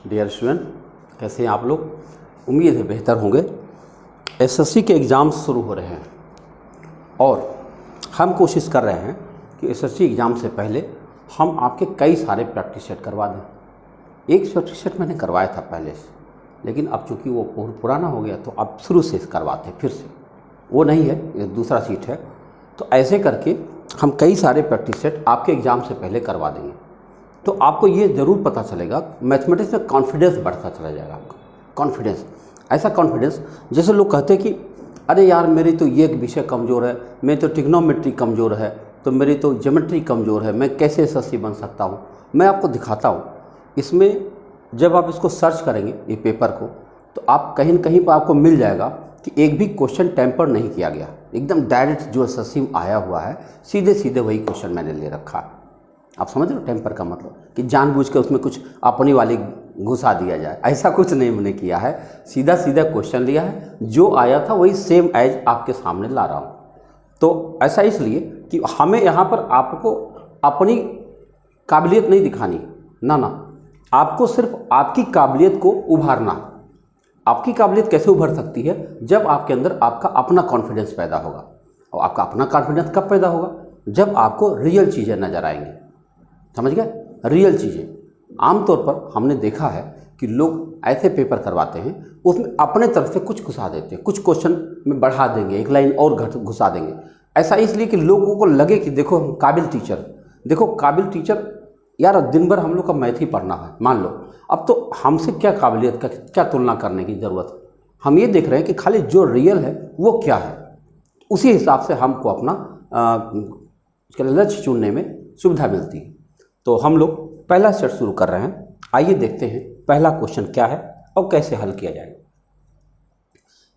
Dear student, कैसे हैं आप लोग? उम्मीद है बेहतर होंगे। एसएससी के एग्ज़ाम्स शुरू हो रहे हैं और हम कोशिश कर रहे हैं कि एसएससी एग्ज़ाम से पहले हम आपके कई सारे प्रैक्टिस सेट करवा दें। एक प्रैक्टिस सेट मैंने करवाया था पहले से, लेकिन अब चूँकि वो पुराना हो गया तो अब शुरू से करवाते हैं फिर से। वो नहीं है, ये दूसरा सीट है। तो ऐसे करके हम कई सारे प्रैक्टिस सेट आपके एग्ज़ाम से पहले करवा देंगे। तो आपको ये ज़रूर पता चलेगा, मैथमेटिक्स में कॉन्फिडेंस बढ़ता चला जाएगा आपका। कॉन्फिडेंस, ऐसा कॉन्फिडेंस जैसे लोग कहते हैं कि अरे यार मेरी तो ये विषय कमज़ोर है, मेरी तो ट्रिग्नोमेट्री कमज़ोर है, तो मेरी तो ज्योमेट्री कमज़ोर है, मैं कैसे एसएससी बन सकता हूँ। मैं आपको दिखाता हूँ। इसमें जब आप इसको सर्च करेंगे ये पेपर को, तो आप कहीं न कहीं पर आपको मिल जाएगा कि एक भी क्वेश्चन टेम्पर नहीं किया गया। एकदम डायरेक्ट जो एसएससी में आया हुआ है, सीधे सीधे वही क्वेश्चन मैंने ले रखा है। आप समझ रहे हो टेम्पर का मतलब, कि जानबूझ के उसमें कुछ अपनी वाली घुसा दिया जाए, ऐसा कुछ नहीं मैंने किया है। सीधा सीधा क्वेश्चन लिया है, जो आया था वही सेम एज आपके सामने ला रहा हूँ। तो ऐसा इसलिए कि हमें यहाँ पर आपको अपनी काबिलियत नहीं दिखानी, ना, आपको सिर्फ आपकी काबिलियत को उभारना। आपकी काबिलियत कैसे उभर सकती है? जब आपके अंदर आपका अपना कॉन्फिडेंस पैदा होगा। और आपका अपना कॉन्फिडेंस कब पैदा होगा? जब आपको रियल चीज़ें नज़र आएंगी। समझ गए? रियल चीज़ें। आमतौर पर हमने देखा है कि लोग ऐसे पेपर करवाते हैं, उसमें अपने तरफ से कुछ घुसा देते हैं, कुछ क्वेश्चन में बढ़ा देंगे, एक लाइन और घुसा देंगे। ऐसा इसलिए कि लोगों को लगे कि देखो हम काबिल टीचर, देखो काबिल टीचर। यार दिन भर हम लोग का मैथ ही पढ़ना है, मान लो। अब तो हमसे क्या काबिलियत का क्या तुलना करने की ज़रूरत है? हम ये देख रहे हैं कि खाली जो रियल है वो क्या है, उसी हिसाब से हमको अपना उसके लक्ष्य चुनने में सुविधा मिलती है। तो हम लोग पहला सेट शुरू कर रहे हैं। आइए देखते हैं पहला क्वेश्चन क्या है और कैसे हल किया जाएगा।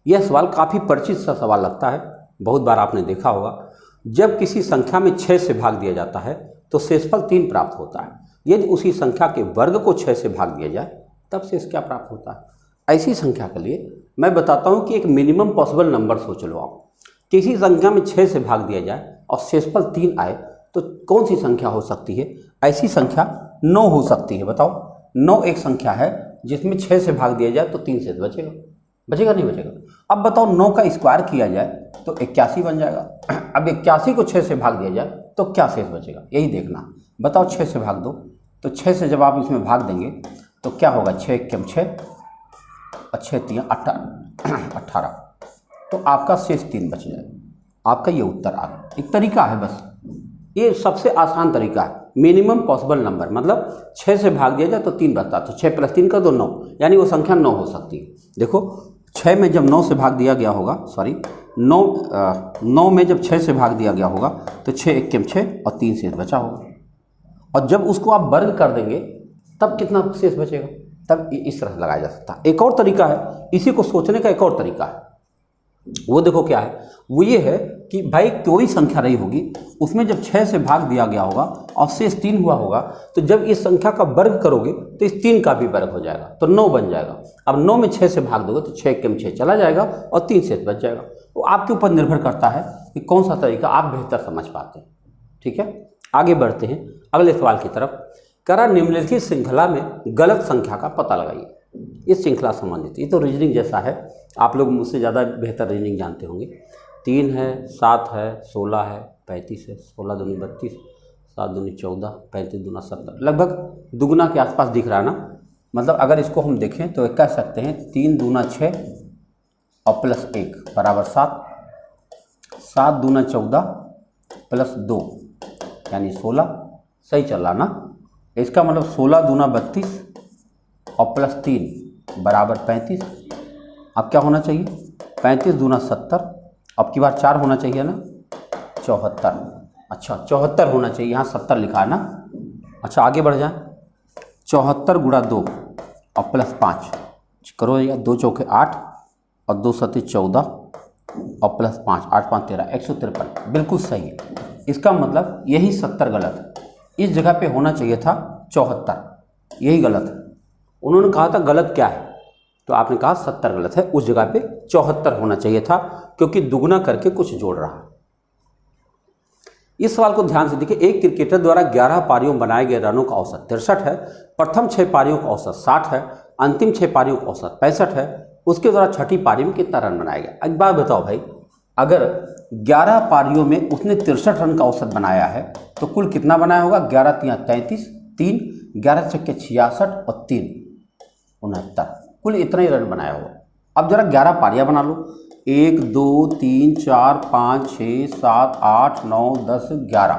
यह सवाल काफ़ी परिचित सा सवाल लगता है, बहुत बार आपने देखा होगा। जब किसी संख्या में 6 से भाग दिया जाता है तो शेषफल 3 प्राप्त होता है। यदि उसी संख्या के वर्ग को 6 से भाग दिया जाए तब शेष क्या प्राप्त होता है? ऐसी संख्या के लिए मैं बताता हूँ कि एक मिनिमम पॉसिबल नंबर सोच लो आप। किसी संख्या में 6 से भाग दिया जाए और शेषफल 3 आए तो कौन सी संख्या हो सकती है? ऐसी संख्या 9 हो सकती है। बताओ, 9 एक संख्या है जिसमें 6 से भाग दिया जाए तो 3 शेष बचेगा। बचेगा नहीं बचेगा? अब बताओ 9 का स्क्वायर किया जाए तो 81 बन जाएगा। अब 81 को 6 से भाग दिया जाए तो क्या शेष बचेगा? यही देखना। बताओ 6 से भाग दो, तो 6 से जब आप इसमें भाग देंगे तो क्या होगा? 6 एकम 6 और 6 3 18। तो आपका शेष 3 बच जाएगा। आपका ये उत्तर आ गया। एक तरीका है बस, ये सबसे आसान तरीका है। मिनिमम पॉसिबल नंबर मतलब 6 से भाग दिया जाए तो 3 बचता, तो 6 + 3 कर दो 9, यानी वो संख्या 9 हो सकती है। देखो 6 में जब 9 से भाग दिया गया होगा, 9 में जब 6 से भाग दिया गया होगा तो 6 एकम 6 और 3 शेष बचा होगा। और जब उसको आप वर्ग कर देंगे तब कितना शेष बचेगा? तब इस तरह लगाया जा सकता है। एक और तरीका है, इसी को सोचने का एक और तरीका है। वो देखो क्या है, वो ये है कि भाई कोई संख्या रही होगी, उसमें जब 6 से भाग दिया गया होगा और शेष 3 हुआ होगा, तो जब इस संख्या का वर्ग करोगे तो इस 3 का भी वर्ग हो जाएगा, तो 9 बन जाएगा। अब 9 में 6 से भाग दोगे तो 6 एकम 6 चला जाएगा और 3 शेष बच जाएगा। तो आपके ऊपर निर्भर करता है कि कौन सा तरीका आप बेहतर समझ पाते हैं। ठीक है, आगे बढ़ते हैं अगले सवाल की तरफ। करा निम्नलिखित श्रृंखला में गलत संख्या का पता लगाइए। इस श्रृंखला संबंधित, ये तो रीजनिंग जैसा है, आप लोग मुझसे ज़्यादा बेहतर रीजनिंग जानते होंगे। 3 है, 7 है, 16 है, 35 है, 16 दूनी 32, 7 दूनी 14, 35 दूना 70, लगभग दुगुना के आसपास दिख रहा है ना। मतलब अगर इसको हम देखें तो कह सकते हैं 3 दूना 6 और +1 बराबर 7, 7 दूना 14 +2 यानी 16। सही चल रहा ना? इसका मतलब 16 दूना 32 और +3 बराबर 35। अब क्या होना चाहिए? 35 दूना 70, अब की बार 4 होना चाहिए ना, 74। अच्छा 74 होना चाहिए, यहाँ 70 लिखा है ना। अच्छा आगे बढ़ जाए, 74 गुणा 2 और +5 करो या 2 चौके 8 और 2 सत्ते 14 और +5 8 5 13 153। बिल्कुल सही है। इसका मतलब यही 70 गलत है, इस जगह पे होना चाहिए था 74, यही गलत है। उन्होंने कहा था गलत क्या है, तो आपने कहा 70 गलत है, उस जगह पे 74 होना चाहिए था, क्योंकि दुगुना करके कुछ जोड़ रहा है। इस सवाल को ध्यान से देखिए, एक क्रिकेटर द्वारा 11 पारियों बनाए गए रनों का औसत 63 है, प्रथम 6 पारियों का औसत 60 है, अंतिम 6 पारियों का औसत 65 है, उसके द्वारा छठी पारी में कितना रन बनाया गया। एक बात बताओ भाई, अगर 11 पारियों में उसने 63 रन का औसत बनाया है तो कुल कितना बनाया होगा? 11 तियां 33, 3 11 छक्के 66 और 3 69, कुल इतना ही रन बनाया होगा। अब जरा 11 पारियां बना लो, 1 2 3 4 5 6 7 8 9 10 11,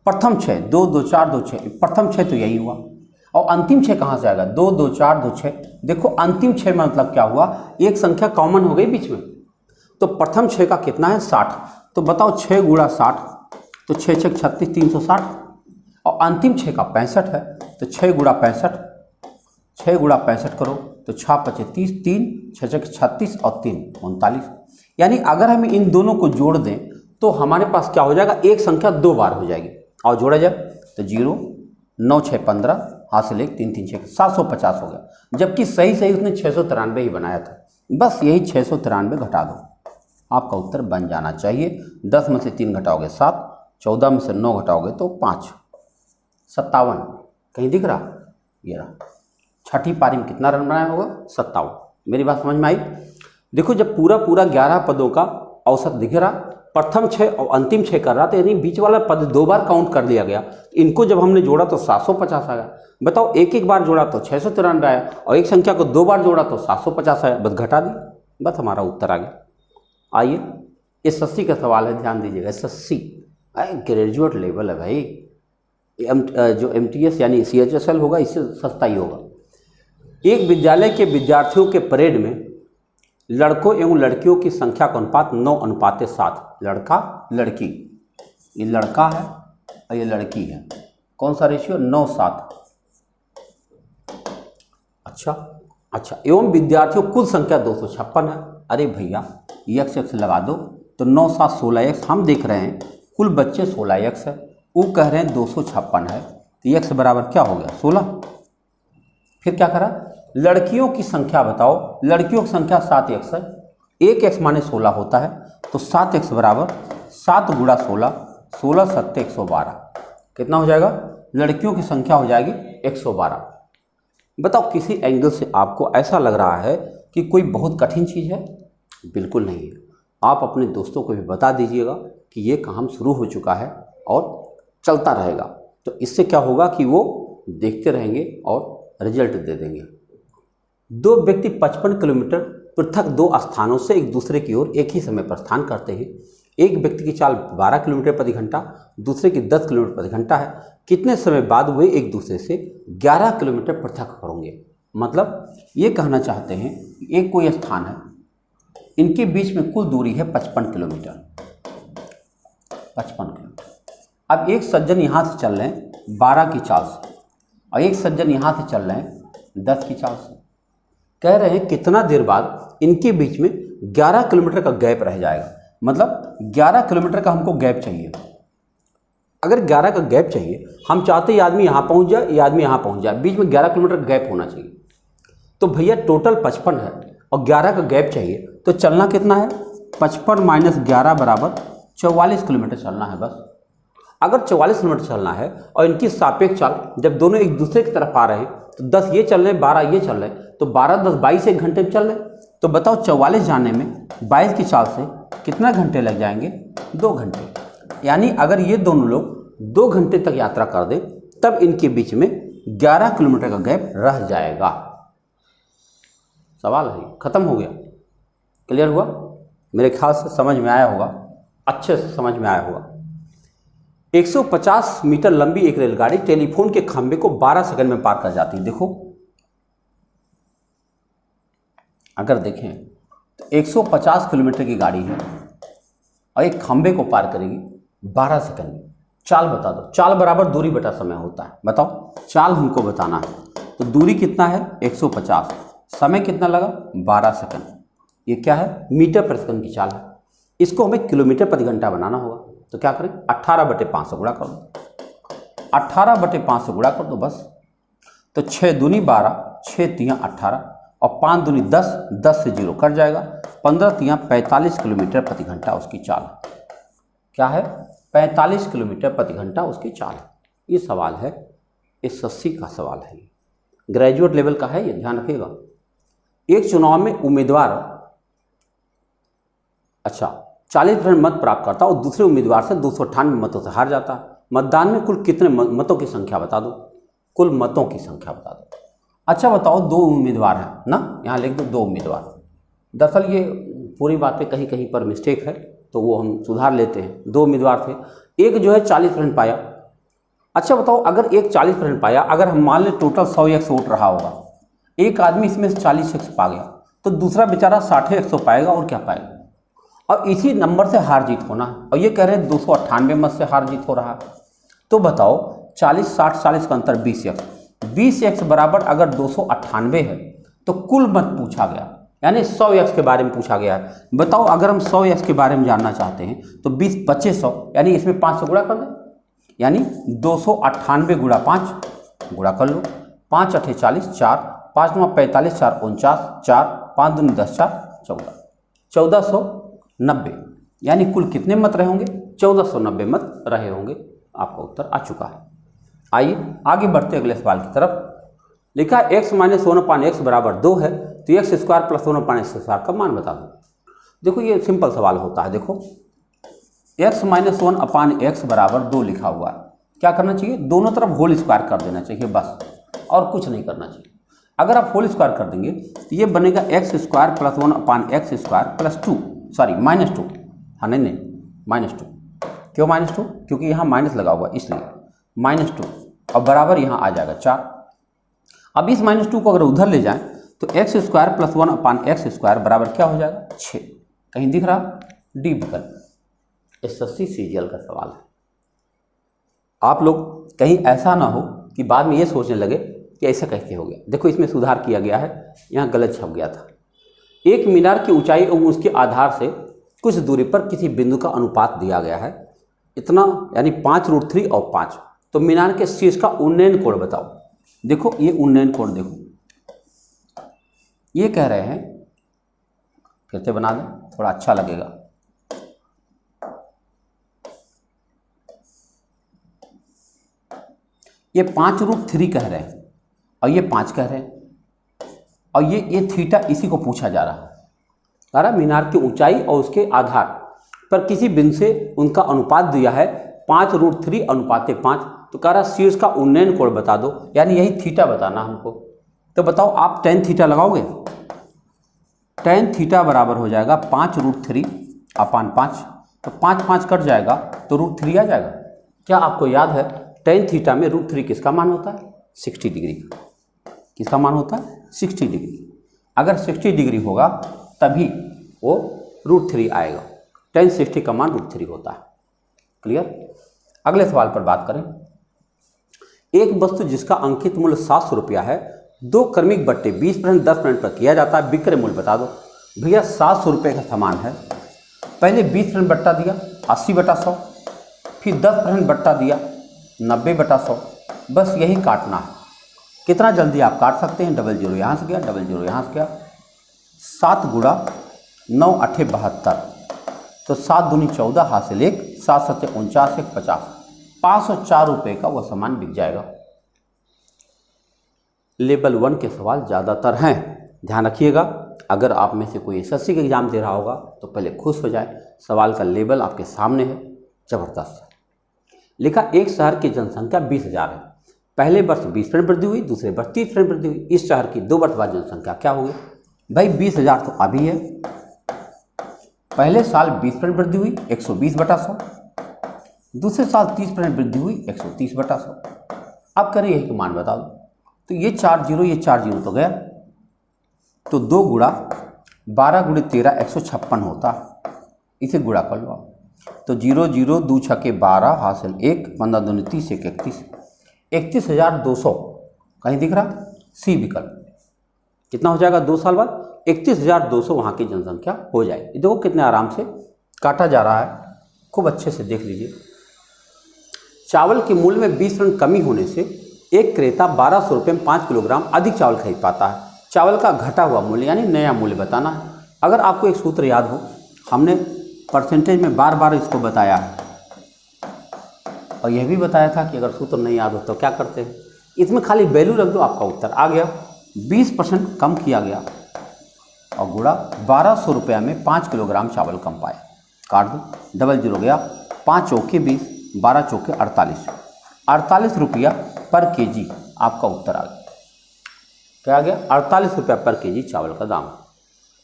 प्रथम 6 2 2 4 2 6, प्रथम 6 तो यही हुआ, और अंतिम 6 कहाँ से आएगा? 2 2 4 2 6। देखो अंतिम 6 में मतलब क्या हुआ, एक संख्या कॉमन हो गई बीच में, तो प्रथम 6 का कितना है? 60। तो बताओ 6 गुणा 60, तो 6 6 36 360, और अंतिम 6 का 65 है, तो 6 गुणा 65, 6 गुणा 65 करो तो 6 5 30, 3 6 6 36 और 3 39। यानी अगर हम इन दोनों को जोड़ दें तो हमारे पास क्या हो जाएगा? एक संख्या 2 बार हो जाएगी, और जोड़ा जाए तो 0 9 6 15 हासिल 1 3 3 6 750 हो गया, जबकि सही सही उसने 693 ही बनाया था। बस यही 693 घटा दो, आपका उत्तर बन जाना चाहिए। 10 में से 3 घटाओगे 7, 14 में से 9 घटाओगे तो 5, 57। कहीं दिख रहा? ये रहा। छठी पारी में कितना रन बनाया होगा? 57। मेरी बात समझ में आई? देखो जब पूरा पूरा 11 पदों का औसत दिख रहा, प्रथम 6 और अंतिम 6 कर रहा, तो यानी बीच वाला पद 2 बार काउंट कर लिया गया। इनको जब हमने जोड़ा तो 750 आया। बताओ एक एक बार जोड़ा तो 693 आया, और एक संख्या को 2 बार जोड़ा तो 750 आया। बस घटा दी, बस हमारा उत्तर आ गया। आइए एसएससी का सवाल है, ध्यान दीजिएगा। एसएससी ग्रेजुएट लेवल है भाई, जो एमटीएस यानी सीएचएसएल होगा इससे सस्ता ही होगा। एक विद्यालय के विद्यार्थियों के परेड में लड़कों एवं लड़कियों की संख्या का अनुपात 9:7। लड़का लड़की, ये लड़का है और ये लड़की है, कौन सा रेशियो? 9:7। अच्छा, एवं विद्यार्थियों कुल संख्या 256 है। अरे भैया एक्स एक्स लगा दो, तो 9 7 16x। हम देख रहे हैं कुल बच्चे 16x है, वो कह रहे हैं 256 है, तो x बराबर क्या हो गया? 16। फिर क्या करा? लड़कियों की संख्या बताओ। लड़कियों की संख्या 7x है, 1x माने 16 होता है, तो 7x बराबर 7 गुणा 16, 16 7 112। कितना हो जाएगा? लड़कियों की संख्या हो जाएगी 112। बताओ किसी एंगल से आपको ऐसा लग रहा है कि कोई बहुत कठिन चीज़ है? बिल्कुल नहीं है। आप अपने दोस्तों को भी बता दीजिएगा कि ये काम शुरू हो चुका है और चलता रहेगा, तो इससे क्या होगा कि वो देखते रहेंगे और रिजल्ट दे देंगे। 2 व्यक्ति 55 किलोमीटर पृथक 2 स्थानों से एक दूसरे की ओर एक ही समय प्रस्थान करते हैं। एक व्यक्ति की चाल 12 किलोमीटर प्रति घंटा, दूसरे की 10 किलोमीटर प्रति घंटा है। कितने समय बाद वे एक दूसरे से 11 किलोमीटर पृथक होंगे? मतलब ये कहना चाहते हैं एक कोई स्थान है, इनके बीच में कुल दूरी है 55 किलोमीटर। 55 किलोमीटर। अब एक सज्जन यहाँ से चल रहे हैं 12 की चाल से, और एक सज्जन यहाँ से चल रहे हैं 10 की चाल से। कह रहे हैं कितना देर बाद इनके बीच में 11 किलोमीटर का गैप रह जाएगा। मतलब 11 किलोमीटर का हमको गैप चाहिए। अगर 11 का गैप चाहिए, हम चाहते ये आदमी यहाँ पहुँच जाए, ये आदमी यहाँ पहुँच जाए, बीच में 11 किलोमीटर का गैप होना चाहिए। तो भैया टोटल 55 है और 11 का गैप चाहिए, तो चलना कितना है? 55 माइनस 11 बराबर 44 किलोमीटर चलना है बस। अगर 44 किलोमीटर चलना है और इनकी सापेक्ष चाल, जब दोनों एक दूसरे की तरफ आ रहे हैं, तो 10 ये चल रहे हैं, 12 ये चल रहे हैं, तो 12 10 22 एक घंटे में चल रहे हैं। तो बताओ 44 जाने में 22 की चाल से कितना घंटे लग जाएंगे? 2 घंटे। यानी अगर ये दोनों लोग 2 घंटे तक यात्रा कर दें, तब इनके बीच में 11 किलोमीटर का गैप रह जाएगा। सवाल है, खत्म हो गया। क्लियर हुआ? मेरे ख्याल से समझ में आया होगा, अच्छे से समझ में आया होगा। 150 मीटर लंबी एक रेलगाड़ी टेलीफोन के खंभे को 12 सेकंड में पार कर जाती है। देखो अगर देखें तो 150 किलोमीटर की गाड़ी है और एक खंभे को पार करेगी 12 सेकंड में। चाल बता दो। चाल बराबर दूरी बटा समय होता है। बताओ चाल हमको बताना है, तो दूरी कितना है? 150, समय कितना लगा? 12 सेकंड। ये क्या है? मीटर प्रति सेकंड की चाल है। इसको हमें किलोमीटर प्रति घंटा बनाना होगा, तो क्या करें? 18/5 से गुणा कर दो। 18/5 से गुणा कर दो बस। तो 6 दूनी 12, 6 तियां 18 और 5 दूनी 10, 10 से 0 कट जाएगा। 15 तियां 45 किलोमीटर प्रति घंटा उसकी चाल क्या है? 45 किलोमीटर प्रति घंटा उसकी चाल है। ये सवाल है एसएससी का सवाल है, ग्रेजुएट लेवल का है, ये ध्यान रखिएगा। एक चुनाव में उम्मीदवार 40% मत प्राप्त करता और दूसरे उम्मीदवार से 298 मतों से हार जाता है। मतदान में कुल कितने मतों की संख्या बता दो, कुल मतों की संख्या बता दो। अच्छा बताओ, 2 उम्मीदवार हैं ना, यहाँ लिख दो 2 उम्मीदवार। दरअसल ये पूरी बातें कहीं कहीं पर मिस्टेक है, तो वो हम सुधार लेते हैं। 2 उम्मीदवार थे, एक जो है 40% पाया। अच्छा बताओ, अगर एक 40% पाया, अगर हम मान लें टोटल 100x वोट रहा होगा, एक आदमी इसमें से 40x पा गया, तो दूसरा बेचारा 60x पाएगा और क्या पाएगा। और इसी नंबर से हार जीत होना है, और ये कह रहे हैं 298 मत से हार जीत हो रहा है। तो बताओ 40 60 40 का अंतर 20x बराबर अगर 298 है तो कुल मत पूछा गया, यानी 100x के बारे में पूछा गया है। बताओ अगर हम 100x के बारे में जानना चाहते हैं तो 20 25 100, यानी इसमें 5 से गुणा कर दें, यानी 298 गुणा 5 गुणा कर लो। 5 8 40, 4 5 9 45, 4 49, 4 5 2 10 4 14, 1490, यानी कुल कितने मत रहे होंगे, 1490 मत रहे होंगे। आपका उत्तर आ चुका है। आइए आगे बढ़ते अगले सवाल की तरफ। लिखा x - 1/x बराबर 2 है, तो x² + 1/x² का मान बता दो। देखो ये सिंपल सवाल होता है। देखो x - 1/x बराबर 2 लिखा हुआ है, क्या करना चाहिए, दोनों तरफ होल स्क्वायर कर देना चाहिए बस, और कुछ नहीं करना चाहिए। अगर आप होल स्क्वायर कर देंगे तो ये बनेगा x² + 1/x² + 2, सॉरी -2, हाँ नहीं -2, क्यों -2, क्योंकि यहाँ माइनस लगा हुआ इसलिए -2, और बराबर यहाँ आ जाएगा 4। अब इस -2 को अगर उधर ले जाएं तो x² + 1/x² बराबर क्या हो जाएगा, 6। कहीं दिख रहा, डी विकल्प। एसएससी सीजीएल का सवाल है। आप लोग कहीं ऐसा ना हो कि बाद में ये सोचने लगे कि ऐसा कैसे हो गया। देखो इसमें सुधार किया गया है, यहाँ गलत छप गया था। एक मीनार की ऊंचाई और उसके आधार से कुछ दूरी पर किसी बिंदु का अनुपात दिया गया है, इतना, यानी 5√3 और 5। तो मीनार के शीर्ष का उन्नयन कोण बताओ। देखो ये उन्नयन कोण, देखो ये कह रहे हैं, फिर से बना दें थोड़ा अच्छा लगेगा। ये 5√3 कह रहे हैं और ये 5 कह रहे हैं, और ये थीटा इसी को पूछा जा रहा है। कह रहा मीनार की ऊंचाई और उसके आधार पर किसी बिंदु से उनका अनुपात दिया है 5√3:5। तो कह रहा शीर्ष का उन्नयन कोण बता दो, यानी यही थीटा बताना हमको। तो बताओ आप tan थीटा लगाओगे, tan थीटा बराबर हो जाएगा 5√3/5। तो 5 5 कट जाएगा तो √3 आ जाएगा। क्या आपको याद है tan थीटा में √3 किसका मान होता है, 60 डिग्री। किसका मान होता है, 60 डिग्री। अगर 60 डिग्री होगा तभी वो √3 आएगा। tan 60 का मान √3 होता है। क्लियर। अगले सवाल पर बात करें। एक वस्तु जिसका अंकित मूल्य 700 रुपया है, 2 क्रमिक बट्टे 20% 10% पर किया जाता है, विक्रय मूल्य बता दो। भैया 700 रुपये का सामान है, पहले 20% बट्टा दिया 80/100, फिर 10% बट्टा दिया 90/100। बस यही काटना है। कितना जल्दी आप काट सकते हैं, डबल जीरो यहाँ से गया, डबल जीरो यहाँ से गया। 7 गुणा 9 8 72, तो 7 दूनी 14 हासिल 1, 7 7 49 1 50। 504 रुपये का वह सामान बिक जाएगा। लेवल 1 के सवाल ज़्यादातर हैं, ध्यान रखिएगा। अगर आप में से कोई एसएससी का एग्जाम दे रहा होगा तो पहले खुश हो जाए, सवाल का लेवल आपके सामने है, ज़बरदस्त। लिखा एक शहर की जनसंख्या 20,000 है, पहले वर्ष 20% वृद्धि हुई, दूसरे वर्ष 30% वृद्धि हुई। इस शहर की 2 वर्ष बाद जनसंख्या क्या होगी। भाई 20,000 तो अभी है, पहले साल 20% वृद्धि हुई 120/100, दूसरे साल 30% वृद्धि हुई 130/100। अब करें यही मान बता दो। तो ये 4 जीरो तो गया, तो 2 गुणा 12 × 13 156 होता है। इसे गुणा कर लो। तो 0 0 2 6 12 हासिल 1, 15 दूनी 30 1 31, 31,200 कहीं दिख रहा, सी विकल्प। कितना हो जाएगा 2 साल बाद, 31,200 वहाँ की जनसंख्या हो जाएगी। देखो कितने आराम से काटा जा रहा है, खूब अच्छे से देख लीजिए। चावल के मूल्य में 20% कमी होने से एक क्रेता 1200 रुपये में 5 किलोग्राम अधिक चावल खरीद पाता है। चावल का घटा हुआ मूल्य यानी नया मूल्य बताना है। अगर आपको एक सूत्र याद हो, हमने परसेंटेज में बार बार इसको बताया है, और यह भी बताया था कि अगर सूत्र नहीं याद हो तो क्या करते हैं, इसमें खाली वैल्यू रख दो, आपका उत्तर आ गया। 20% कम किया गया और गुणा 1200 रुपया में 5 किलोग्राम चावल कम पाए। काट दो, डबल जीरो गया, 5 चौके 20, 12 चौके 48, 48 रुपया पर केजी आपका उत्तर आ गया। क्या आ गया? 48 रुपया पर केजी चावल का दाम।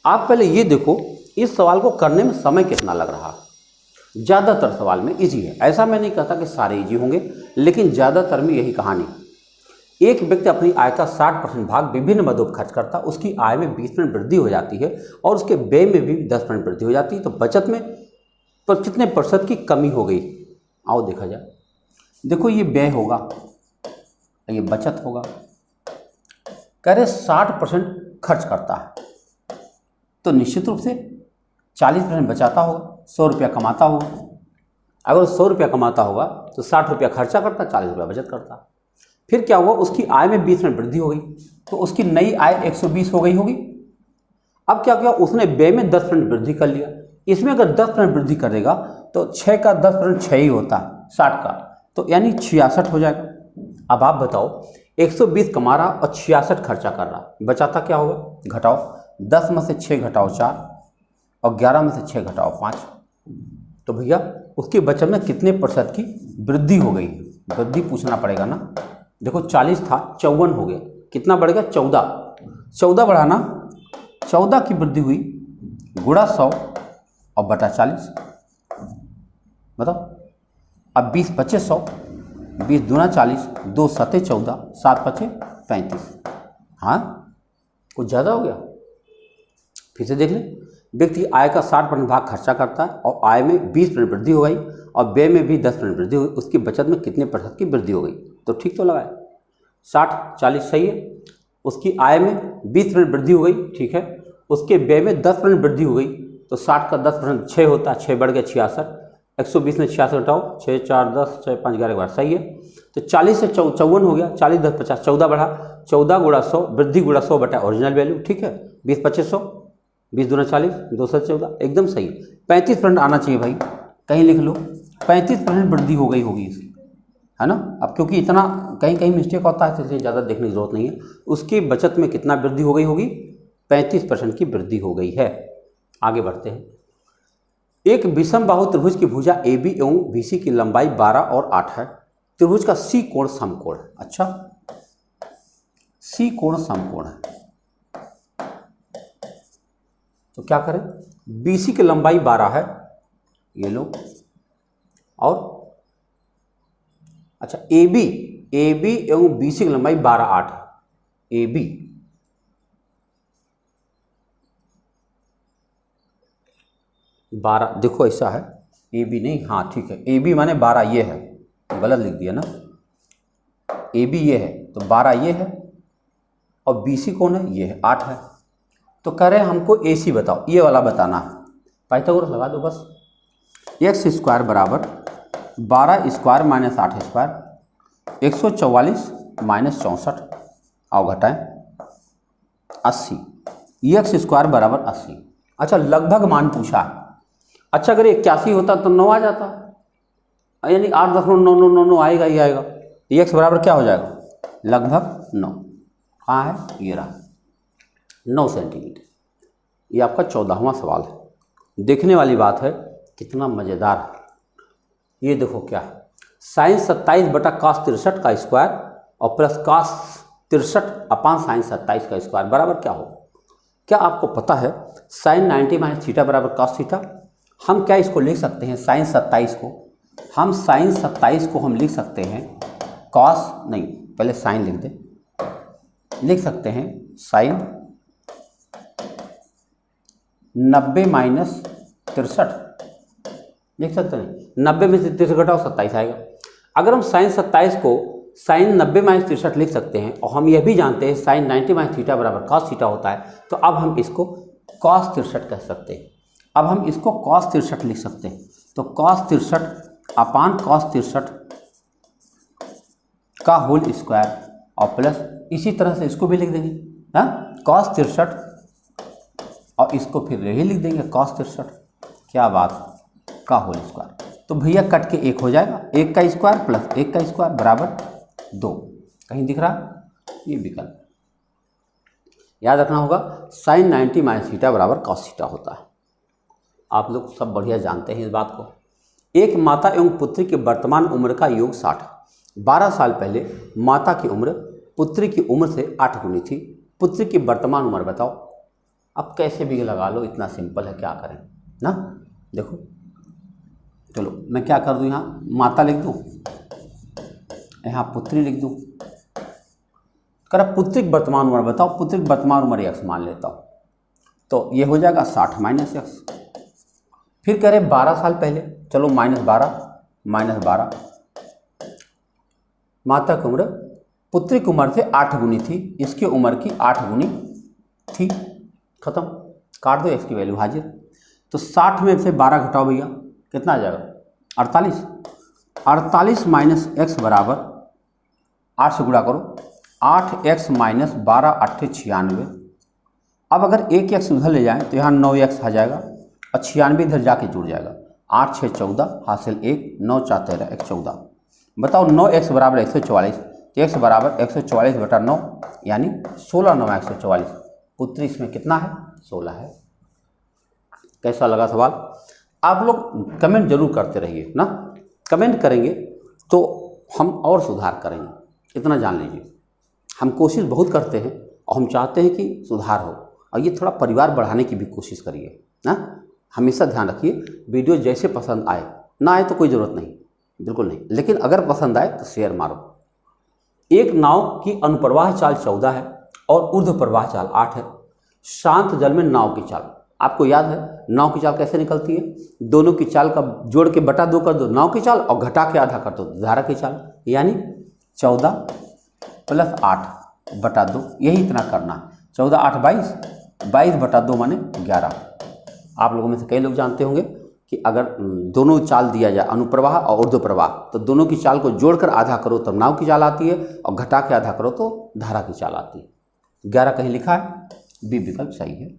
आप पहले ये देखो इस सवाल को करने में समय कितना लग रहा। ज़्यादातर सवाल में इजी है, ऐसा मैं नहीं कहता कि सारे इजी होंगे, लेकिन ज़्यादातर में यही कहानी। एक व्यक्ति अपनी आय का 60% भाग विभिन्न मदों पर खर्च करता, उसकी आय में 20% वृद्धि हो जाती है और उसके व्यय में भी 10% वृद्धि हो जाती है, तो बचत में पर कितने प्रतिशत की कमी हो गई? आओ देखा जाए। देखो ये व्यय होगा, ये बचत होगा। कह रहे 60% खर्च करता है तो निश्चित रूप से 40% बचाता होगा, 100 रुपया कमाता होगा। अगर 100 रुपया कमाता होगा तो 60 रुपया खर्चा करता, 40 रुपया बचत करता। फिर क्या हुआ? उसकी आय में 20% वृद्धि हो गई, तो उसकी नई आय 120 हो गई होगी। अब क्या किया? उसने व्यय में 10% वृद्धि कर लिया। इसमें अगर 10% वृद्धि करेगा तो 6 का 10% 6 ही होता है 60 का, तो यानी 66 हो जाएगा। अब आप बताओ 120 कमा रहा और 66 खर्चा कर रहा, बचाता क्या होगा? घटाओ, 10 में से 6 घटाओ 4 और 11 में से 6 घटाओ 5, तो भैया उसकी बचत में कितने प्रतिशत की वृद्धि हो गई? वृद्धि पूछना पड़ेगा ना। देखो 40 था 54 हो गया, कितना बढ़ गया? 14 बढ़ाना, 14 की वृद्धि हुई, गुणा 100 और बटा 40। बताओ अब 20 बचे 100, 20 दूना 40, 2 सते 14, 7 बचे 35। हाँ कुछ ज़्यादा हो गया। फिर से देख लें, व्यक्ति आय का 60% भाग खर्चा करता है और आय में 20% वृद्धि हो गई और व्यय में भी 10% वृद्धि हुई, उसकी बचत में कितने प्रतिशत की वृद्धि हो गई? तो ठीक तो लगाए, 60-40 सही है। उसकी आय में 20% वृद्धि हो गई, ठीक है। उसके व्यय में 10% वृद्धि हो गई, तो 60 का 10% 6 होता है, 6 बढ़ गया 66, 120 में 66 घटाओ, 6 4 10, 6 5 11 बार सही है। तो 40 से 54 हो गया, 40 10 50, 14 बढ़ा, 14 गुणा 100, वृद्धि गुणा 100 बटा ओरिजिनल वैल्यू, ठीक है। 20 25 100, 20 दूना 40, 2 से 14, एकदम सही। 35% आना चाहिए भाई, कहीं लिख लो 35% वृद्धि हो गई होगी इसकी, है ना। अब क्योंकि इतना कहीं कहीं मिस्टेक होता है, इसलिए ज़्यादा देखने की जरूरत नहीं है। उसकी बचत में कितना वृद्धि हो गई होगी? 35% की वृद्धि हो गई है। आगे बढ़ते हैं। एक विषम बाहु त्रिभुज की भुजा AB एवं BC की लंबाई 12 और 8 है। त्रिभुज का C कोण समकोण है। अच्छा, C कोण समकोण है तो क्या करें? BC की लंबाई 12 है, ये लो, और अच्छा AB एवं BC की लंबाई 12 8 है। AB 12, देखो ऐसा है, AB नहीं, हाँ ठीक है, AB माने 12 ये है, गलत लिख दिया ना। AB ये है तो 12 ये है और BC कौन है? ये है, 8 है। तो कह रहे हैं हमको AC बताओ, ये वाला बताना है। पाइथागोरस लगा दो बस। x स्क्वायर बराबर 12 स्क्वायर माइनस 8 स्क्वायर 144 माइनस 64, आओ घटाएं 80, x स्क्वायर बराबर 80। अच्छा लगभग मान पूछा है। अच्छा अगर 81 होता तो 9 आ जाता, यानी 8.999 आएगा ही आएगा। x बराबर क्या हो जाएगा? लगभग 9। कहाँ है? ये रहा, 9 सेंटीमीटर। ये आपका 14वां सवाल है। देखने वाली बात है, कितना मज़ेदार है। ये देखो क्या है, साइन 27 बटा cos 63 का स्क्वायर और प्लस cos 63 अपान साइन 27 का स्क्वायर बराबर क्या हो? क्या आपको पता है साइन 90 माइनस थीटा बराबर cos थीटा? हम क्या इसको लिख सकते हैं? साइन 27 को हम साइन 27 को हम लिख सकते हैं cos, नहीं पहले साइन लिख दे, लिख सकते हैं साइन 90 माइनस 63 लिख सकते हैं। 90 में से 63 घटाओ 27 आएगा। अगर हम साइन 27 को साइन 90 माइनस 63 लिख सकते हैं और हम यह भी जानते हैं साइन 90 माइनस थीटा बराबर cos थीटा होता है, तो अब हम इसको cos 63 कह सकते हैं। अब हम इसको cos 63 लिख सकते हैं, तो cos 63 अपान cos 63 का होल स्क्वायर और प्लस इसी तरह से इसको भी लिख देंगे, हाँ cos 63 और इसको फिर यही लिख देंगे cos 63, क्या बात, का होल स्क्वायर। तो भैया कट के 1 हो जाएगा, 1 का स्क्वायर प्लस 1 का स्क्वायर बराबर 2। कहीं दिख रहा? ये विकल्प याद रखना होगा। साइन 90 माइनस थीटा बराबर कॉस थीटा होता है। आप लोग सब बढ़िया जानते हैं इस बात को। एक माता एवं पुत्री की वर्तमान उम्र का योग 60। 12 साल पहले माता की उम्र पुत्री की उम्र से 8 गुनी थी। पुत्री की वर्तमान उम्र बताओ। अब कैसे भी लगा लो, इतना सिंपल है, क्या करें ना। देखो चलो मैं क्या कर दूँ, यहाँ माता लिख दूँ, यहाँ पुत्री लिख दूँ। कर पुत्री की वर्तमान उम्र बताओ। पुत्री की वर्तमान उम्र x मान लेता हूँ, तो ये हो जाएगा 60 माइनस एक्स। फिर कह रहे 12 साल पहले, चलो माइनस 12 माता की उम्र पुत्री की उम्र से 8 गुनी थी, इसकी उम्र की 8 गुनी थी। खत्म, काट दो, एक्स की वैल्यू हाजिर। तो 60 में से 12 घटाओ भैया, कितना आ जाएगा? 48। 48 माइनस एक्स बराबर 8 से गुणा करो, 8x माइनस 12 8 96। अब अगर एक एक्स उधर ले जाएं तो यहाँ 9x आ जाएगा और 96 इधर जाके जुड़ जाएगा। 8 6 14 हासिल 1, 9 4 13 1 14। बताओ 9x बराबर 144, तो x बराबर 144/9 यानी 16 9 144। पुत्री इसमें कितना है? 16 है। कैसा लगा सवाल? आप लोग कमेंट जरूर करते रहिए ना, कमेंट करेंगे तो हम और सुधार करेंगे, इतना जान लीजिए। हम कोशिश बहुत करते हैं और हम चाहते हैं कि सुधार हो, और ये थोड़ा परिवार बढ़ाने की भी कोशिश करिए ना। हमेशा ध्यान रखिए, वीडियो जैसे पसंद आए, ना आए तो कोई ज़रूरत नहीं, बिल्कुल नहीं, लेकिन अगर पसंद आए तो शेयर मारो। एक नाव की अनुप्रवाह चाल 14 है और ऊर्ध्व प्रवाह चाल 8 है। शांत जल में नाव की चाल, आपको याद है नाव की चाल कैसे निकलती है? दोनों की चाल का जोड़ के बटा 2 कर दो नाव की चाल, और घटा के आधा कर दो धारा की चाल, यानी 14 प्लस 8/2, यही इतना करना। 14 8 22, 22/2 माने 11। आप लोगों में से कई लोग जानते होंगे कि अगर दोनों चाल दिया जाए, अनुप्रवाह और ऊर्ध्व प्रवाह, तो दोनों की चाल को जोड़कर आधा करो तब नाव की चाल आती है, और घटा के आधा करो तो धारा की चाल आती है। 11 कहीं लिखा है, बी विकल्प सही है।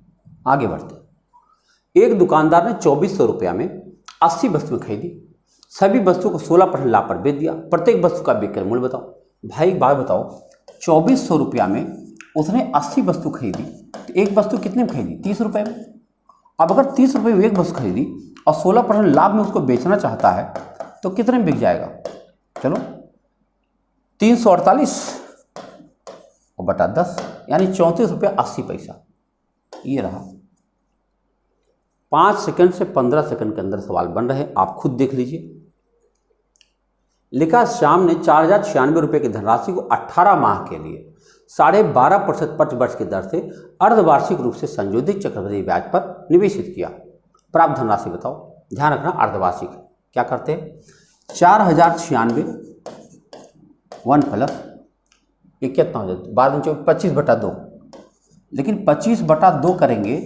आगे बढ़ते। एक दुकानदार ने 2400 रुपया में 80 वस्तुएं खरीदी, सभी वस्तुओं को 16% लाभ पर बेच दिया। प्रत्येक वस्तु का विक्रय मूल्य बताओ। भाई एक बात बताओ, 2400 रुपया में उसने 80 वस्तु खरीदी, तो एक वस्तु कितने में खरीदी? 30 रुपये में। अब अगर 30 रुपये में एक वस्तु खरीदी और 16% लाभ में उसको बेचना चाहता है, तो कितने में बिक जाएगा? चलो 348 और बटा 10 यानी 34 रुपये 80 पैसा। ये रहा। 5 सेकंड से 15 सेकंड के अंदर सवाल बन रहे, आप खुद देख लीजिए। लिखा, श्याम ने 4096 रुपये की धनराशि को 18 माह के लिए 12.5% प्रतिवर्ष की दर से अर्धवार्षिक रूप से संशोधित चक्रवृद्धि ब्याज पर निवेशित किया। प्राप्त धनराशि बताओ। ध्यान रखना अर्धवार्षिक। क्या करते हैं? 4096 1 प्लस ये कितना हो जाता है? 25/2, लेकिन 25/2 करेंगे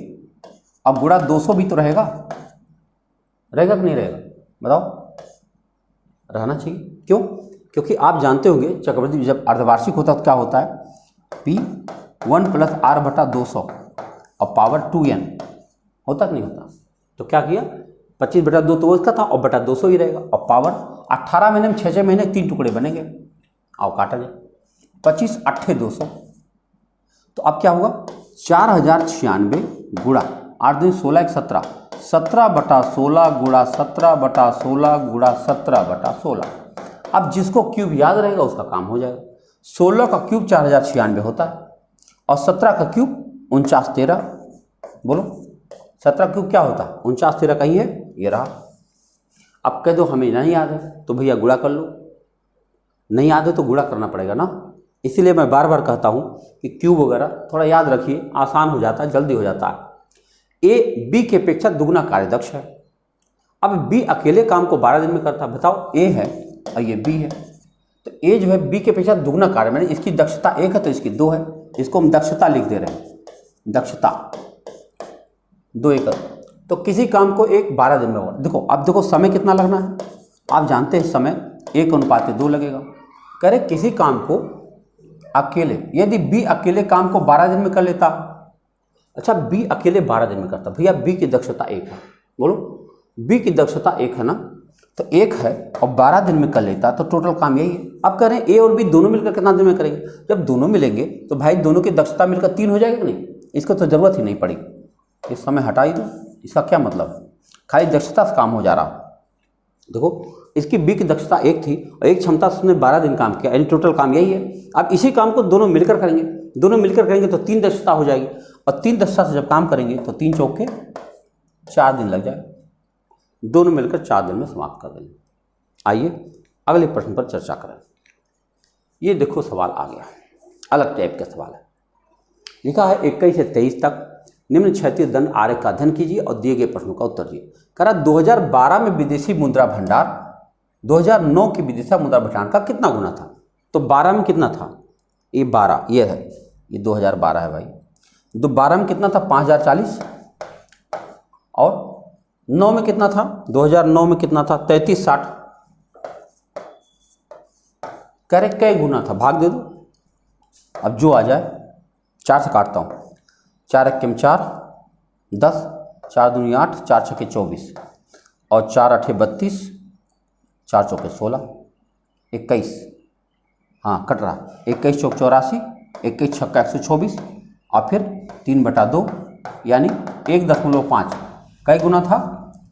अब गुणा 200 भी तो रहेगा कि नहीं रहेगा? बताओ। रहना चाहिए। क्यों? क्योंकि आप जानते होंगे चक्रवृद्धि जब अर्धवार्षिक होता है तो क्या होता है? P 1 + R/200 और पावर 2n होता कि नहीं होता? तो क्या किया? 25/2 तो उसका था और बटा 200 ही रहेगा, और पावर 18 महीने में 6 महीने 3 टुकड़े बनेंगे। आओ काटा जाए, 25 8 200। तो अब क्या हुआ? 4096 गुणा 8 दूनी 16 1 17, 17/16 गुणा 17/16 गुणा 17/16। अब जिसको क्यूब याद रहेगा उसका काम हो जाएगा। 16 का क्यूब 4096 होता है और 17 का क्यूब 49 13। बोलो 17 क्यूब क्या होता है? 49 13 कहीं है, ये रहा। अब कह दो हमें नहीं याद है तो भैया गुणा कर लो। नहीं याद है तो गुणा करना पड़ेगा ना। इसीलिए मैं बार बार कहता हूँ कि क्यूब वगैरह थोड़ा याद रखिए, आसान हो जाता है, जल्दी हो जाता है। ए बी की अपेक्षा दुगना कार्यदक्ष है। अब बी अकेले काम को 12 दिन में करता है। बताओ, ए है और ये बी है, तो ए जो है बी के अपेक्षा दुगना कार्य, मैंने इसकी दक्षता 1 है तो इसकी 2 है, इसको हम दक्षता लिख दे रहे हैं। दक्षता 2 एकड़, तो किसी काम को 12 दिन में होगा। देखो अब देखो समय कितना लगना है, आप जानते हैं समय 1:2 लगेगा। कह रहे किसी काम को अकेले, यदि बी अकेले काम को 12 दिन में कर लेता, अच्छा बी अकेले 12 दिन में करता, भैया बी की दक्षता 1 है। बोलो बी की दक्षता 1 है ना, तो एक है और 12 दिन में कर लेता, तो टोटल काम यही है। अब कह रहे हैं ए और बी दोनों मिलकर कितना दिन में करेंगे। जब दोनों मिलेंगे तो भाई दोनों की दक्षता मिलकर 3 हो जाएगा कि नहीं, इसको तो ज़रूरत ही नहीं पड़ेगी, इस समय हटा ही दो। इसका क्या मतलब, खाली दक्षता से काम हो जा रहा। देखो इसकी बी की दक्षता 1 थी और एक क्षमता से उसने 12 दिन काम किया, यानी टोटल काम यही है। अब इसी काम को दोनों मिलकर करेंगे, दोनों मिलकर करेंगे तो 3 दक्षता हो जाएगी, और 3 दक्षता से जब काम करेंगे तो 3 चौके 4 दिन लग जाए, दोनों मिलकर 4 दिन में समाप्त कर देंगे। आइए अगले प्रश्न पर चर्चा करें। ये देखो सवाल आ गया, अलग टाइप का सवाल है। लिखा है 21 से 23 तक निम्न क्षैतिज दंड आरेख का अध्ययन कीजिए और दिए गए प्रश्नों का उत्तर दिए। कह रहा 2012 में विदेशी मुद्रा भंडार 2009 की विदेशी मुद्रा भंडार का कितना गुना था। तो 12 में कितना था, ये 12 ये है, ये 2012 है भाई। तो 12 में कितना था 5040, और 9 में कितना था, 2009 में कितना था 3360। कह रहे कई गुना था, भाग दे दो। अब जो आ जाए, 4 से काटता हूँ, 4 1 4 10, 4 दूनी 8, 4 6 24, और 4 8 32, 4 चौके 16, 21, हाँ कट रहा, 21 चौक 84, 21 छक्का 124, और फिर 3/2 यानी 1.5। कई गुना था,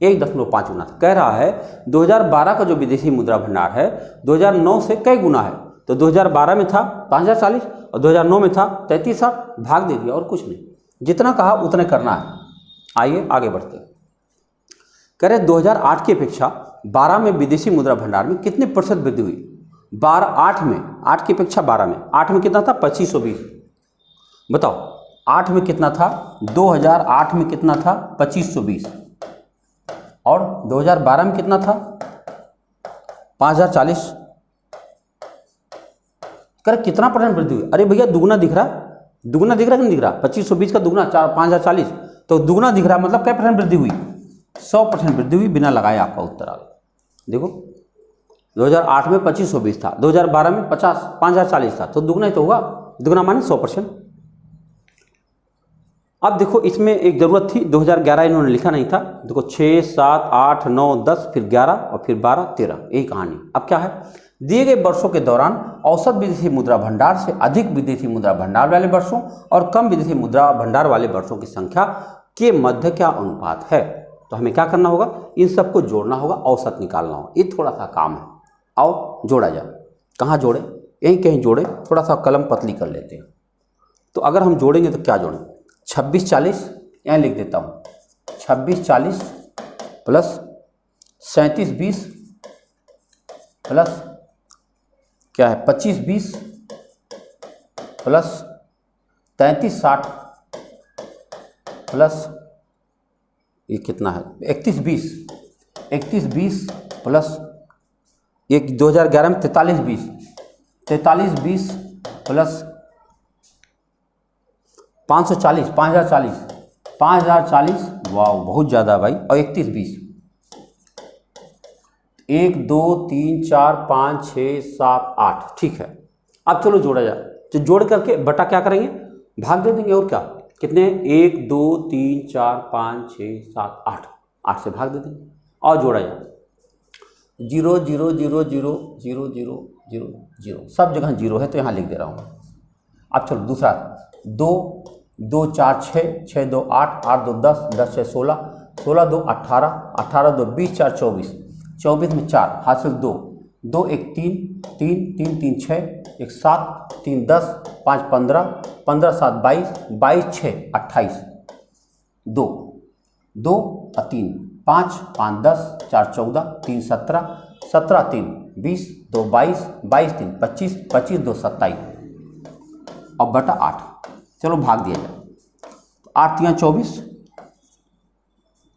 1.5 गुना था। कह रहा है 2012 का जो विदेशी मुद्रा भंडार है 2009 से कई गुना है। तो 2012 में था 5040 और 2009 में था 3360, भाग दे दिया और कुछ नहीं, जितना कहा उतने करना है। आइए आगे बढ़ते हैं। कह रहे 2008 की अपेक्षा 12 में विदेशी मुद्रा भंडार में कितने प्रतिशत वृद्धि हुई। 8 में, 8 की अपेक्षा 12 में, 8 में कितना था 2520। बताओ 8 में कितना था, 2008 में कितना था 2520, और 2012 में कितना था 5040। कर कितना परसेंट वृद्धि हुई। अरे भैया दुगुना दिख रहा, दुगुना दिख रहा कि नहीं दिख रहा, 2520 का दुगुना 5040, तो दुगुना दिख रहा, मतलब क्या परसेंट वृद्धि हुई, 100% वृद्धि हुई, बिना लगाए आपका उत्तर आ गया। देखो 2008 में 2520 था, 2012 में 5040 था, तो दुगना ही तो हुआ, दुगना माने 100%। अब देखो इसमें एक ज़रूरत थी, 2011 इन्होंने लिखा नहीं था। देखो 6 7 8 9 10 फिर 11 और फिर 12 13, यही कहानी। अब क्या है, दिए गए वर्षों के दौरान औसत विदेशी मुद्रा भंडार से अधिक विदेशी मुद्रा भंडार वाले वर्षों और कम विदेशी मुद्रा भंडार वाले वर्षों की संख्या के मध्य क्या अनुपात है। तो हमें क्या करना होगा, इन सबको जोड़ना होगा, औसत निकालना होगा। ये थोड़ा सा काम है, आओ जोड़ा जाए। कहाँ जोड़े, यहीं कहीं जोड़े, थोड़ा सा कलम पतली कर लेते हैं। तो अगर हम जोड़ेंगे तो क्या जोड़ें, 2640 यहाँ लिख देता हूँ, 2640 प्लस 3720 प्लस क्या है 2520 प्लस 3360 प्लस ये कितना है 3120, 3120 प्लस एक 2011 में 4320, 4320 प्लस 540, 5040, वाह बहुत ज़्यादा भाई, और 3120, 1 2 3 4 5 6 7 8, ठीक है। अब चलो जोड़ा जाए, तो जोड़ करके बटा क्या करेंगे, भाग दे देंगे, और क्या कितने 1 2 3 4 5 6 7 8, 8 से भाग दे देंगे और जोड़ा जाए। 0 0 0 0 0 0 0 0, सब जगह 0 है तो यहाँ लिख दे रहा हूँ। अब चलो दूसरा, 2 2 4 6 6 2 8 8 2 10 10 6 16 16 2 18 18 2 20 4 24 24 में 4 हासिल 2 2 1 3 3 3 3 6 1 7 3 10 5 15 15 7 22 22 6 28 2 2 और 3 5 5 10 4 14 3 17 17 3 20 2 22 22 3 25 25 2 27 और बटा 8। चलो भाग दिया जाए, 8 3 24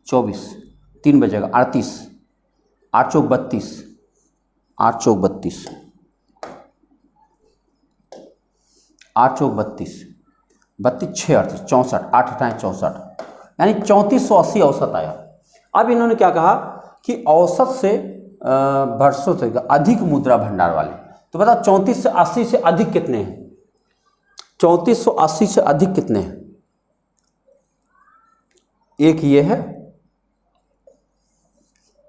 24, 3 बचेगा 38, 8 चौक 32, 8 चौक 32, 8 चौक 32, 32 6 38 64, 8 8 64, यानी 3480 औसत आया। अब इन्होंने क्या कहा कि औसत से वर्षों से अधिक मुद्रा भंडार वाले, तो बता 3480 से अधिक कितने हैं, 3480 से अधिक कितने हैं, एक ये है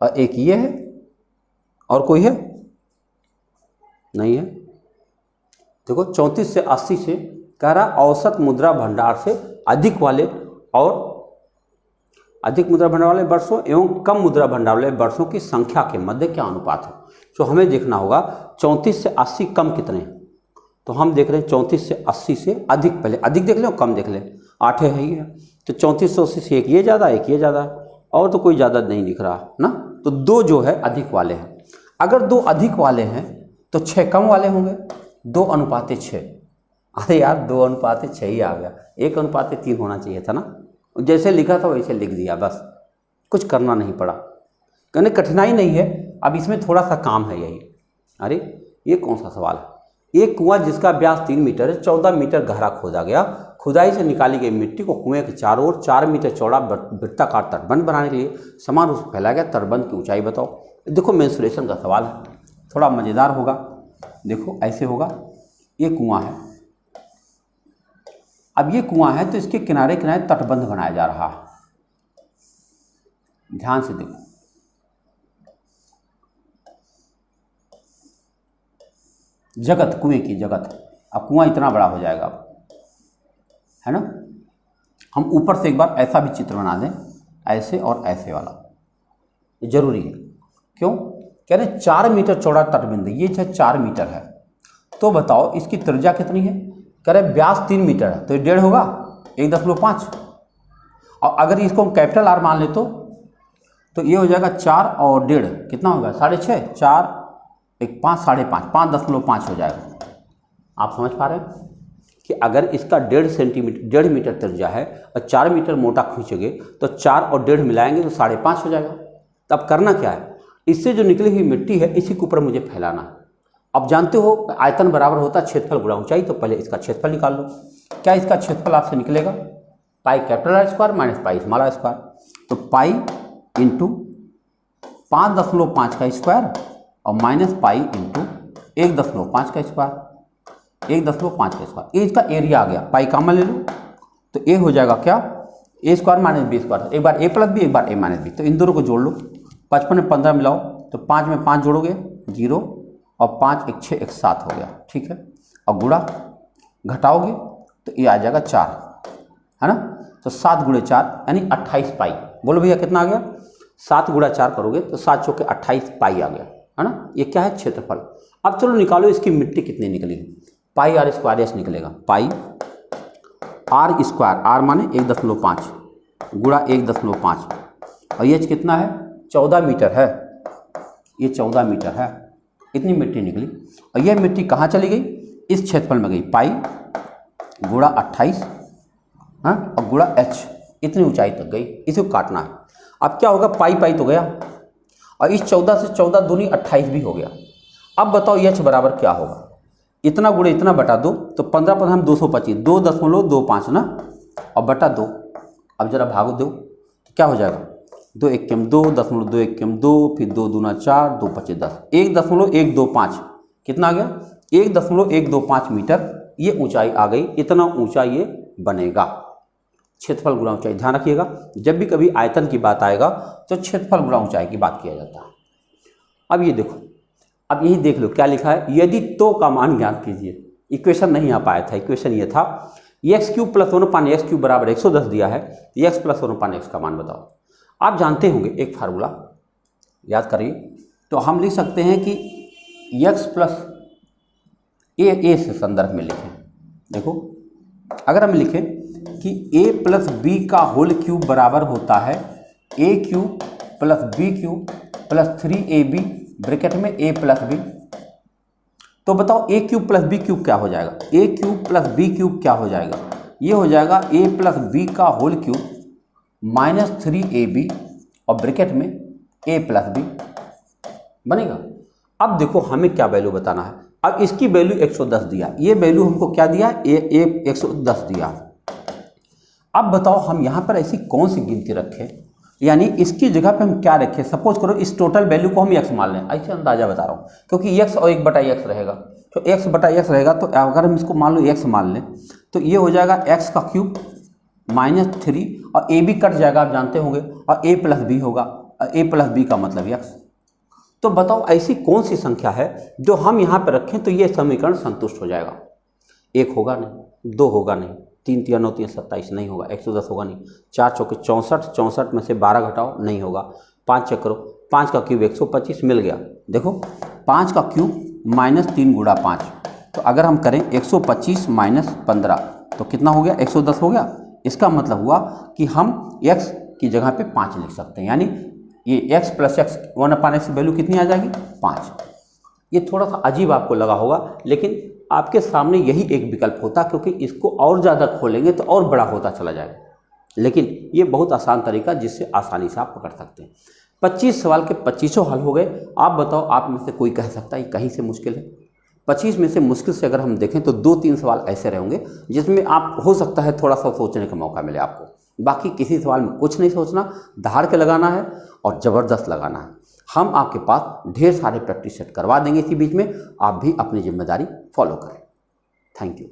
और एक ये है और कोई है? नहीं है। देखो 34 से 80 से कह रहा औसत मुद्रा भंडार से अधिक वाले और अधिक मुद्रा भंडार वाले वर्षों एवं कम मुद्रा भंडार वाले वर्षों की संख्या के मध्य क्या अनुपात है। तो हमें देखना होगा 34 से 80 कम कितने हैं, तो हम देख रहे हैं 34 से 80 से अधिक, पहले अधिक देख लें और कम देख लें। 8 है ही है, तो 34 से 80 से एक ये ज़्यादा एक ये ज़्यादा, और तो कोई ज़्यादा नहीं दिख रहा ना। तो 2 जो है अधिक वाले हैं। अगर 2 अधिक वाले हैं तो 6 कम वाले होंगे। 2:6। अरे यार 2:6 ही आ गया, 1:3 होना चाहिए था ना। जैसे लिखा था वैसे लिख दिया, बस कुछ करना नहीं पड़ा, कहने कठिनाई नहीं है। अब इसमें थोड़ा सा काम है यही। अरे ये कौन सा सवाल है। एक कुआं जिसका व्यास 3 मीटर है 14 मीटर गहरा खोदा गया। खुदाई से निकाली गई मिट्टी को कुएं के चारों ओर 4 मीटर चौड़ा वृत्ताकार तटबंध बनाने के लिए समान रूप से फैलाया गया। तटबंध की ऊंचाई बताओ। देखो मेंसुरेशन का सवाल है, थोड़ा मज़ेदार होगा। देखो ऐसे होगा, ये कुआं है, अब ये कुआं है तो इसके किनारे किनारे तटबंध बनाया जा रहा है। ध्यान से देखो, जगत, कुएं की जगत। अब कुआं इतना बड़ा हो जाएगा, है ना। हम ऊपर से एक बार ऐसा भी चित्र बना दें, ऐसे और ऐसे वाला, ये जरूरी है। क्यों कह रहे 4 मीटर चौड़ा तटबंध, ये 4 मीटर है। तो बताओ इसकी त्रिज्या कितनी है। कह रहे व्यास 3 मीटर है, तो ये 1.5 होगा, 1.5। और अगर इसको हम कैपिटल आर मान ले तो ये हो जाएगा 4 और 1.5 कितना होगा, 6.5। 4 1 5 5.5, 5.5 हो जाएगा। आप समझ पा रहे हैं कि अगर इसका 1.5 मीटर त्रिज्या है और 4 मीटर मोटा खींचोगे तो 4 और 1.5 मिलाएंगे तो 5.5 हो जाएगा। तब करना क्या है, इससे जो निकली हुई मिट्टी है इसी के ऊपर मुझे फैलाना है। अब जानते हो आयतन बराबर होता है क्षेत्रफल गुणा ऊंचाई, तो पहले इसका क्षेत्रफल निकाल लो। क्या इसका क्षेत्रफल आपसे निकलेगा, pi capital r square minus pi small r square. तो पाई इंटू 5.5 का स्क्वायर और माइनस पाई इंटू 1.5 का स्क्वायर, 1.5 का स्क्वायर। ये इसका एरिया आ गया। पाई कॉमन ले लो तो ए हो जाएगा क्या, ए स्क्वायर माइनस बी स्क्वायर। एक बार ए प्लस बी, एक बार ए माइनस बी, तो इन दोनों को जोड़ लो। 55 में 15 मिलाओ तो 5 में 5 जोड़ोगे 0 और 5 1 6 1 7 हो गया, ठीक है। और गुणा घटाओगे तो ये आ जाएगा 4, है ना। तो 7 गुणे 4 यानी 28 पाई। बोलो भैया कितना आ गया, 7 गुणा 4 करोगे तो 7 चौके 28 पाई आ गया, है ना। ये क्या है, क्षेत्रफल। अब चलो निकालो इसकी मिट्टी कितनी निकली। पाई आर स्क्वायर एस निकलेगा, पाई आर स्क्वायर, आर माने 1.5 गुणा 1.5 और ये कितना है 14 मीटर है, ये 14 मीटर है। इतनी मिट्टी निकली और यह मिट्टी कहाँ चली गई, इस क्षेत्रफल में गई। पाई गुणा 28 और गुणा एच, इतनी ऊंचाई तक गई। इसे काटना है। अब क्या होगा, पाई पाई तो गया और इस 14 से 14 दूनी 28 भी हो गया। अब बताओ एच बराबर क्या होगा, इतना गुणे इतना बटा 2 तो 15 15 225, 2.25 ना और बटा 2। अब जरा भागो दो तो क्या हो जाएगा, 2 1 2, 2.2 1 2, फिर 2 दूना 4, 2 25 10, 1.125 कितना आ गया, 1.125 मीटर ये ऊंचाई आ गई। इतना ऊंचा ये बनेगा। क्षेत्रफल गुणा ऊंचाई, ध्यान रखिएगा जब भी कभी आयतन की बात आएगा तो क्षेत्रफल गुणा ऊंचाई की बात किया जाता है। अब ये देखो, अब यही देख लो क्या लिखा है, यदि तो का मान ज्ञात कीजिए। इक्वेशन नहीं आ पाया था, इक्वेशन ये था x³ + 1/x³ बराबर 110 दिया है, x + 1/x का मान बताओ। आप जानते होंगे एक फार्मूला, याद करिए। तो हम लिख सकते हैं कि x + a से संदर्भ में लिखें। देखो अगर हम लिखें कि a + b का होल क्यूब बराबर होता है a³ + b³ + 3ab ब्रैकेट में a + b, तो बताओ a³ + b³ क्या हो जाएगा, a³ + b³ क्या हो जाएगा, ये हो जाएगा a + b का होल क्यूब माइनस 3ab और ब्रैकेट में a + b बनेगा। अब देखो हमें क्या वैल्यू बताना है। अब इसकी वैल्यू 110 दिया, ये वैल्यू हमको क्या दिया, a 110 दिया। अब बताओ हम यहाँ पर ऐसी कौन सी गिनती रखें, यानी इसकी जगह पे हम क्या रखें। सपोज करो इस टोटल वैल्यू को हम x मान लें, ऐसे अंदाजा बता रहा हूँ क्योंकि x और 1/x रहेगा, तो x/x रहेगा। तो अगर हम इसको मान लो x मान लें तो ये हो जाएगा x³ माइनस 3 और a b कट जाएगा, आप जानते होंगे, और a + b होगा, a + b का मतलब x। तो बताओ ऐसी कौन सी संख्या है जो हम यहाँ पर रखें तो ये समीकरण संतुष्ट हो जाएगा। 1 होगा नहीं, 2 होगा नहीं, 3 3 9 3 27 नहीं होगा, 110 होगा नहीं, 4 चौके 64, 64 में से 12 घटाओ नहीं होगा, 5 चेक करो, 5 का क्यूब 125 मिल गया। देखो 5 का क्यूब -3 गुणा 5, तो अगर हम करें 125 - 15 तो कितना हो गया, 110 हो गया। इसका मतलब हुआ कि हम x की जगह पे 5 लिख सकते हैं, यानी ये x + x 1/x वैल्यू कितनी आ जाएगी, 5। ये थोड़ा सा अजीब आपको लगा होगा, लेकिन आपके सामने यही एक विकल्प होता, क्योंकि इसको और ज़्यादा खोलेंगे तो और बड़ा होता चला जाएगा, लेकिन ये बहुत आसान तरीका जिससे आसानी से आप पकड़ सकते हैं। 25 सवाल के 25 हल हो गए। आप बताओ, आप में से कोई कह सकता है कहीं से मुश्किल है। 25 में से मुश्किल से अगर हम देखें तो 2-3 सवाल ऐसे रहेंगे जिसमें आप हो सकता है थोड़ा सा सोचने का मौका मिले आपको। बाकी किसी सवाल में कुछ नहीं सोचना, धाड़ के लगाना है और ज़बरदस्त लगाना है। हम आपके पास ढेर सारे प्रैक्टिस सेट करवा देंगे इसी बीच में, आप भी अपनी जिम्मेदारी फॉलो करें। Thank you.